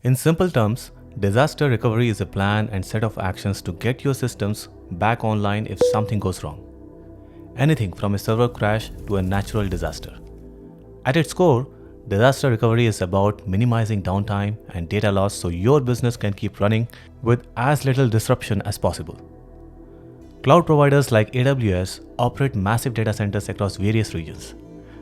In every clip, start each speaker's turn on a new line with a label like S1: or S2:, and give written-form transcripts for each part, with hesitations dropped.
S1: In simple terms, disaster recovery is a plan and set of actions to get your systems back online if something goes wrong. Anything from a server crash to a natural disaster. At its core, disaster recovery is about minimizing downtime and data loss so your business can keep running with as little disruption as possible. Cloud providers like AWS operate massive data centers across various regions,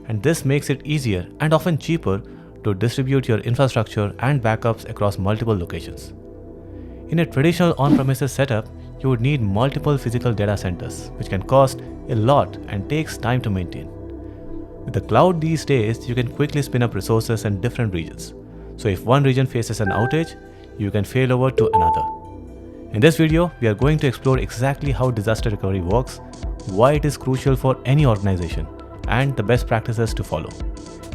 S1: and this makes it easier and often cheaper to distribute your infrastructure and backups across multiple locations. In a traditional on-premises setup, you would need multiple physical data centers, which can cost a lot and takes time to maintain. With the cloud these days, you can quickly spin up resources in different regions. So if one region faces an outage, you can fail over to another. In this video, we are going to explore exactly how disaster recovery works, why it is crucial for any organization, and the best practices to follow.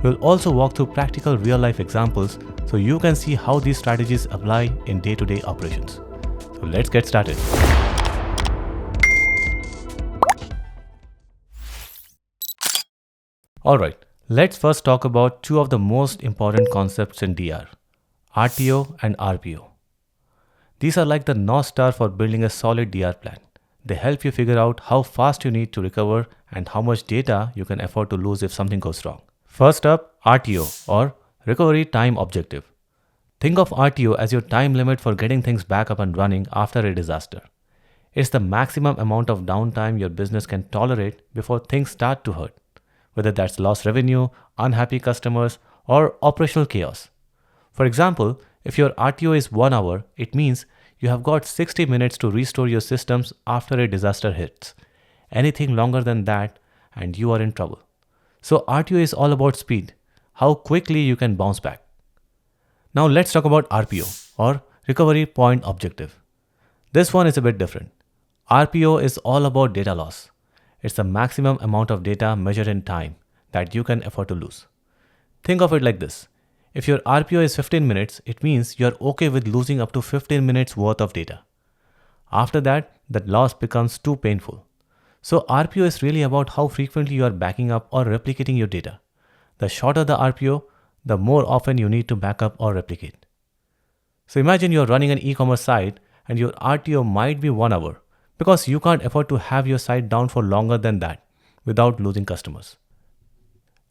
S1: We'll also walk through practical real-life examples so you can see how these strategies apply in day-to-day operations. So let's get started. Alright, let's first talk about two of the most important concepts in DR, RTO and RPO. These are like the North Star for building a solid DR plan. They help you figure out how fast you need to recover and how much data you can afford to lose if something goes wrong. First up, RTO or Recovery Time Objective. Think of RTO as your time limit for getting things back up and running after a disaster. It's the maximum amount of downtime your business can tolerate before things start to hurt, whether that's lost revenue, unhappy customers, or operational chaos. For example, if your RTO is 1 hour, it means you have got 60 minutes to restore your systems after a disaster hits. Anything longer than that, and you are in trouble. So RTO is all about speed, how quickly you can bounce back. Now let's talk about RPO or Recovery Point Objective. This one is a bit different. RPO is all about data loss. It's the maximum amount of data measured in time that you can afford to lose. Think of it like this. If your RPO is 15 minutes, it means you're okay with losing up to 15 minutes worth of data. After that, that loss becomes too painful. So RPO is really about how frequently you are backing up or replicating your data. The shorter the RPO, the more often you need to back up or replicate. So imagine you're running an e-commerce site and your RTO might be 1 hour because you can't afford to have your site down for longer than that without losing customers.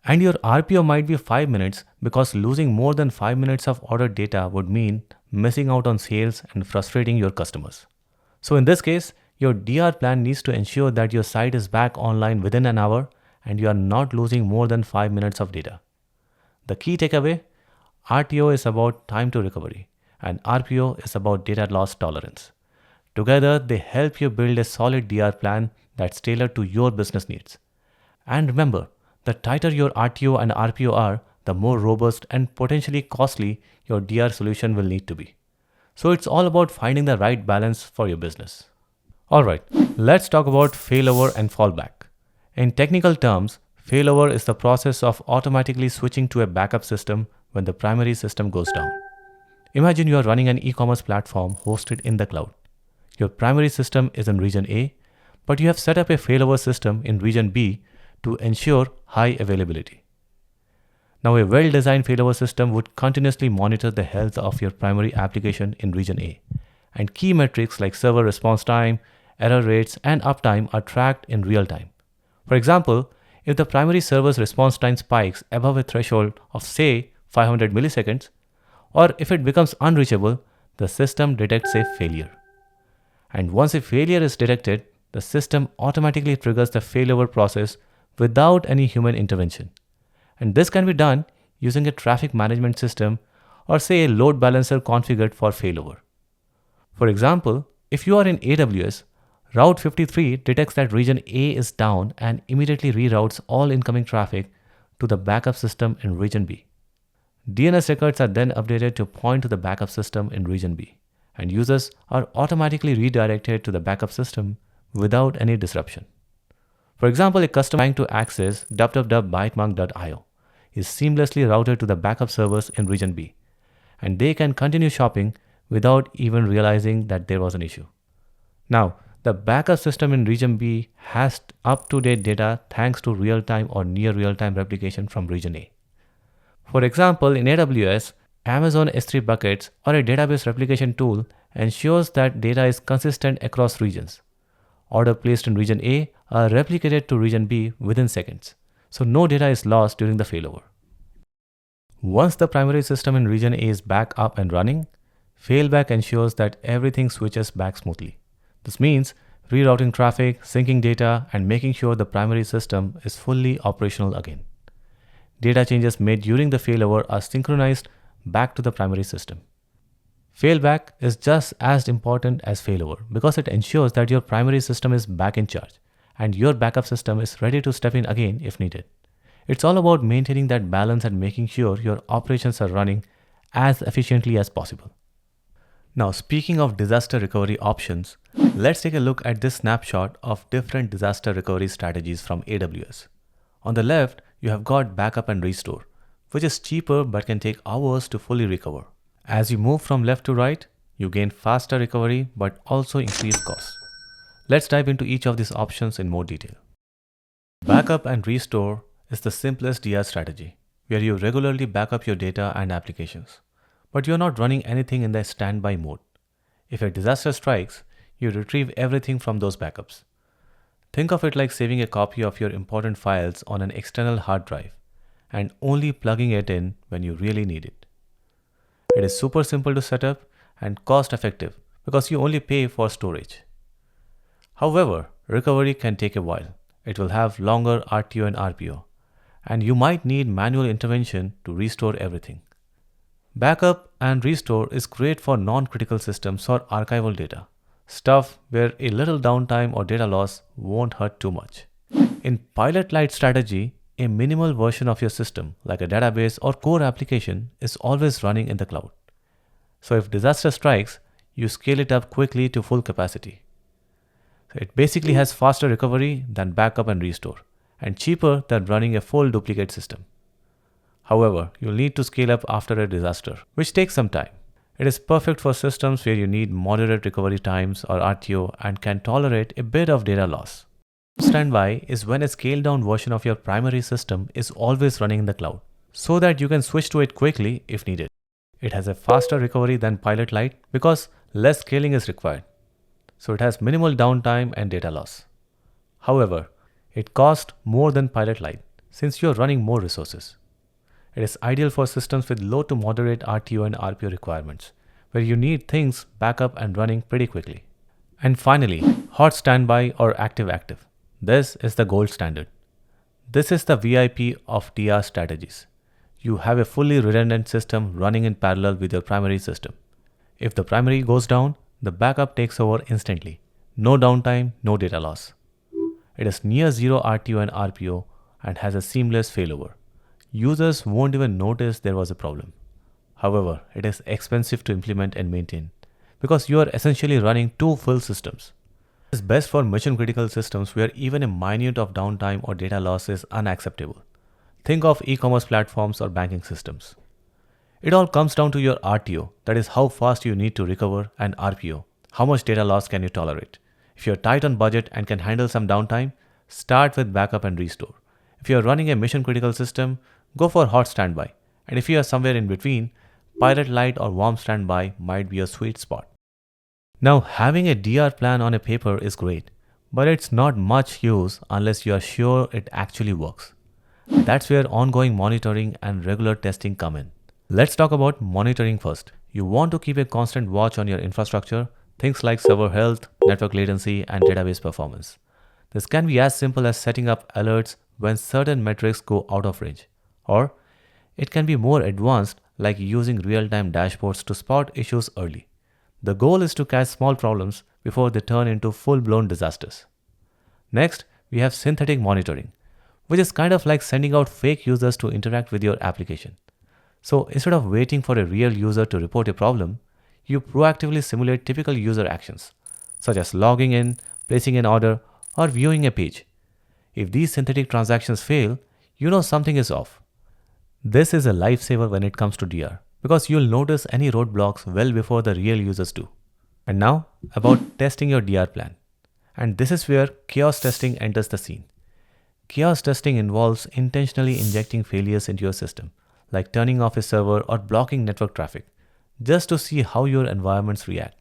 S1: And your RPO might be 5 minutes because losing more than 5 minutes of ordered data would mean missing out on sales and frustrating your customers. So in this case, your DR plan needs to ensure that your site is back online within an hour and you are not losing more than 5 minutes of data. The key takeaway, RTO is about time to recovery and RPO is about data loss tolerance. Together, they help you build a solid DR plan that's tailored to your business needs. And remember, the tighter your RTO and RPO are, the more robust and potentially costly your DR solution will need to be. So it's all about finding the right balance for your business. Alright, let's talk about failover and fallback. In technical terms, failover is the process of automatically switching to a backup system when the primary system goes down. Imagine you are running an e-commerce platform hosted in the cloud. Your primary system is in region A, but you have set up a failover system in region B to ensure high availability. Now, a well-designed failover system would continuously monitor the health of your primary application in region A, and key metrics like server response time, error rates, and uptime are tracked in real time. For example, if the primary server's response time spikes above a threshold of say 500 milliseconds, or if it becomes unreachable, the system detects a failure. And once a failure is detected, the system automatically triggers the failover process without any human intervention. And this can be done using a traffic management system or say a load balancer configured for failover. For example, if you are in AWS, Route 53 detects that region A is down and immediately reroutes all incoming traffic to the backup system in region B. DNS records are then updated to point to the backup system in region B, and users are automatically redirected to the backup system without any disruption. For example, a customer trying to access www.bytemark.io is seamlessly routed to the backup servers in region B, and they can continue shopping without even realizing that there was an issue. Now, the backup system in region B has up-to-date data thanks to real-time or near real-time replication from region A. For example, in AWS, Amazon S3 buckets, or a database replication tool ensures that data is consistent across regions. Order placed in region A are replicated to region B within seconds, so no data is lost during the failover. Once the primary system in region A is back up and running, Fallback ensures that everything switches back smoothly. This means rerouting traffic, syncing data, and making sure the primary system is fully operational again. Data changes made during the failover are synchronized back to the primary system. Fallback is just as important as failover because it ensures that your primary system is back in charge and your backup system is ready to step in again if needed. It's all about maintaining that balance and making sure your operations are running as efficiently as possible. Now, speaking of disaster recovery options, let's take a look at this snapshot of different disaster recovery strategies from AWS. On the left, you have got backup and restore, which is cheaper but can take hours to fully recover. As you move from left to right, you gain faster recovery but also increased costs. Let's dive into each of these options in more detail. Backup and restore is the simplest DR strategy, where you regularly back up your data and applications, but you're not running anything in the standby mode. If a disaster strikes, you retrieve everything from those backups. Think of it like saving a copy of your important files on an external hard drive and only plugging it in when you really need it. It is super simple to set up and cost effective because you only pay for storage. However, recovery can take a while. It will have longer RTO and RPO, and you might need manual intervention to restore everything. Backup and restore is great for non-critical systems or archival data, stuff where a little downtime or data loss won't hurt too much. In pilot light strategy, a minimal version of your system, like a database or core application, is always running in the cloud. So if disaster strikes, you scale it up quickly to full capacity. So it basically has faster recovery than backup and restore, and cheaper than running a full duplicate system. However, you'll need to scale up after a disaster, which takes some time. It is perfect for systems where you need moderate recovery times or RTO and can tolerate a bit of data loss. Standby is when a scaled down version of your primary system is always running in the cloud, so that you can switch to it quickly if needed. It has a faster recovery than Pilot Lite because less scaling is required, so it has minimal downtime and data loss. However, it costs more than Pilot Lite since you're running more resources. It is ideal for systems with low to moderate RTO and RPO requirements, where you need things back up and running pretty quickly. And finally, hot standby or active-active. This is the gold standard. This is the VIP of DR strategies. You have a fully redundant system running in parallel with your primary system. If the primary goes down, the backup takes over instantly. No downtime, no data loss. It is near zero RTO and RPO and has a seamless failover. Users won't even notice there was a problem. However, it is expensive to implement and maintain because you are essentially running two full systems. It is best for mission-critical systems where even a minute of downtime or data loss is unacceptable. Think of e-commerce platforms or banking systems. It all comes down to your RTO, that is how fast you need to recover, and RPO, how much data loss can you tolerate. If you're tight on budget and can handle some downtime, start with backup and restore. If you're running a mission-critical system, go for hot standby. And if you are somewhere in between, Pilot Lite or warm standby might be a sweet spot. Now, having a DR plan on a paper is great, but it's not much use unless you are sure it actually works. That's where ongoing monitoring and regular testing come in. Let's talk about monitoring first. You want to keep a constant watch on your infrastructure, things like server health, network latency, and database performance. This can be as simple as setting up alerts when certain metrics go out of range. Or it can be more advanced, like using real-time dashboards to spot issues early. The goal is to catch small problems before they turn into full-blown disasters. Next, we have synthetic monitoring, which is kind of like sending out fake users to interact with your application. So instead of waiting for a real user to report a problem, you proactively simulate typical user actions, such as logging in, placing an order, or viewing a page. If these synthetic transactions fail, you know something is off. This is a lifesaver when it comes to DR, because you'll notice any roadblocks well before the real users do. And now, about testing your DR plan. And this is where chaos testing enters the scene. Chaos testing involves intentionally injecting failures into your system, like turning off a server or blocking network traffic, just to see how your environments react.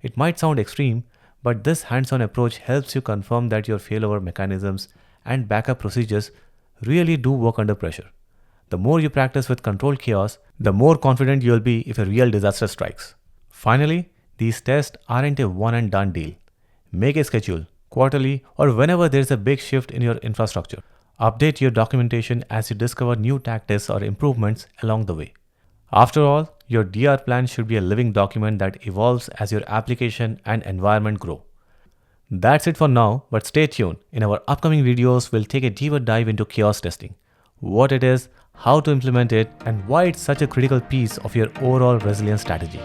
S1: It might sound extreme, but this hands-on approach helps you confirm that your failover mechanisms and backup procedures really do work under pressure. The more you practice with controlled chaos, the more confident you'll be if a real disaster strikes. Finally, these tests aren't a one-and-done deal. Make a schedule, quarterly, or whenever there's a big shift in your infrastructure. Update your documentation as you discover new tactics or improvements along the way. After all, your DR plan should be a living document that evolves as your application and environment grow. That's it for now, but stay tuned. In our upcoming videos, we'll take a deeper dive into chaos testing, what it is, how to implement it, and why it's such a critical piece of your overall resilience strategy.